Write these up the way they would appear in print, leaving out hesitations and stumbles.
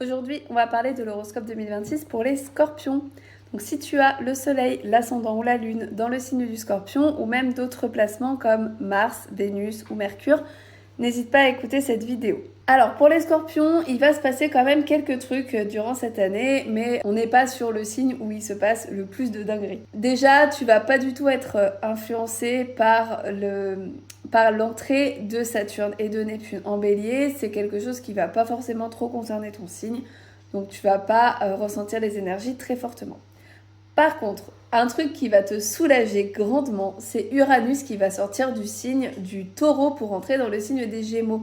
Aujourd'hui, on va parler de l'horoscope 2026 pour les scorpions. Donc si tu as le soleil, l'ascendant ou la lune dans le signe du scorpion ou même d'autres placements comme Mars, Vénus ou Mercure, n'hésite pas à écouter cette vidéo. Alors pour les scorpions, il va se passer quand même quelques trucs durant cette année, mais on n'est pas sur le signe où il se passe le plus de dingueries. Déjà, tu vas pas du tout être influencé par l'entrée de Saturne et de Neptune en Bélier. C'est quelque chose qui va pas forcément trop concerner ton signe, donc tu vas pas ressentir les énergies très fortement. Par contre, un truc qui va te soulager grandement, c'est Uranus qui va sortir du signe du Taureau pour entrer dans le signe des Gémeaux.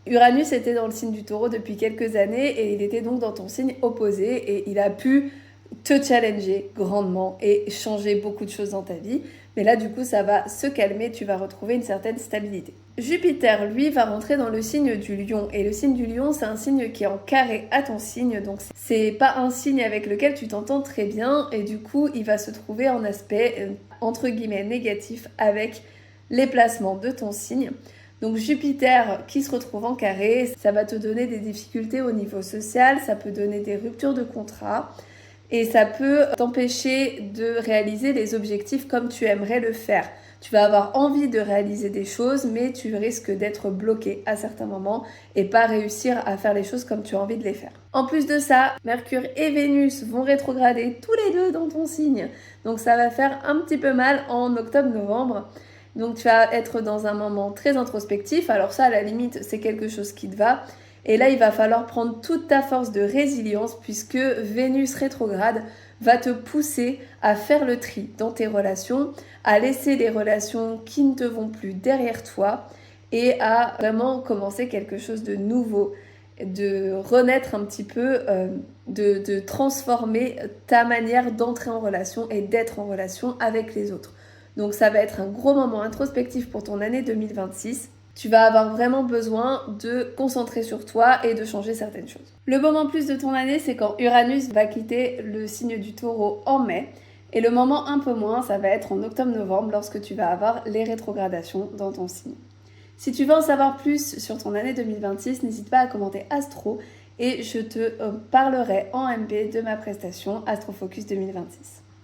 Uranus était dans le signe du Taureau depuis quelques années et il était donc dans ton signe opposé et il a pu te challenger grandement et changer beaucoup de choses dans ta vie. Mais là, du coup, ça va se calmer, tu vas retrouver une certaine stabilité. Jupiter, lui, va rentrer dans le signe du Lion. Et le signe du Lion, c'est un signe qui est en carré à ton signe. Donc, c'est pas un signe avec lequel tu t'entends très bien. Et du coup, il va se trouver en aspect, entre guillemets, négatif avec les placements de ton signe. Donc Jupiter qui se retrouve en carré, ça va te donner des difficultés au niveau social, ça peut donner des ruptures de contrat et ça peut t'empêcher de réaliser les objectifs comme tu aimerais le faire. Tu vas avoir envie de réaliser des choses, mais tu risques d'être bloqué à certains moments et pas réussir à faire les choses comme tu as envie de les faire. En plus de ça, Mercure et Vénus vont rétrograder tous les deux dans ton signe. Donc ça va faire un petit peu mal en octobre-novembre. Donc tu vas être dans un moment très introspectif. Alors ça, à la limite, c'est quelque chose qui te va. Et là, il va falloir prendre toute ta force de résilience puisque Vénus rétrograde va te pousser à faire le tri dans tes relations, à laisser les relations qui ne te vont plus derrière toi et à vraiment commencer quelque chose de nouveau, de renaître un petit peu, de transformer ta manière d'entrer en relation et d'être en relation avec les autres. Donc ça va être un gros moment introspectif pour ton année 2026. Tu vas avoir vraiment besoin de concentrer sur toi et de changer certaines choses. Le moment plus de ton année, c'est quand Uranus va quitter le signe du Taureau en mai. Et le moment un peu moins, ça va être en octobre-novembre lorsque tu vas avoir les rétrogradations dans ton signe. Si tu veux en savoir plus sur ton année 2026, n'hésite pas à commenter Astro et je te parlerai en MP de ma prestation Astrofocus 2026.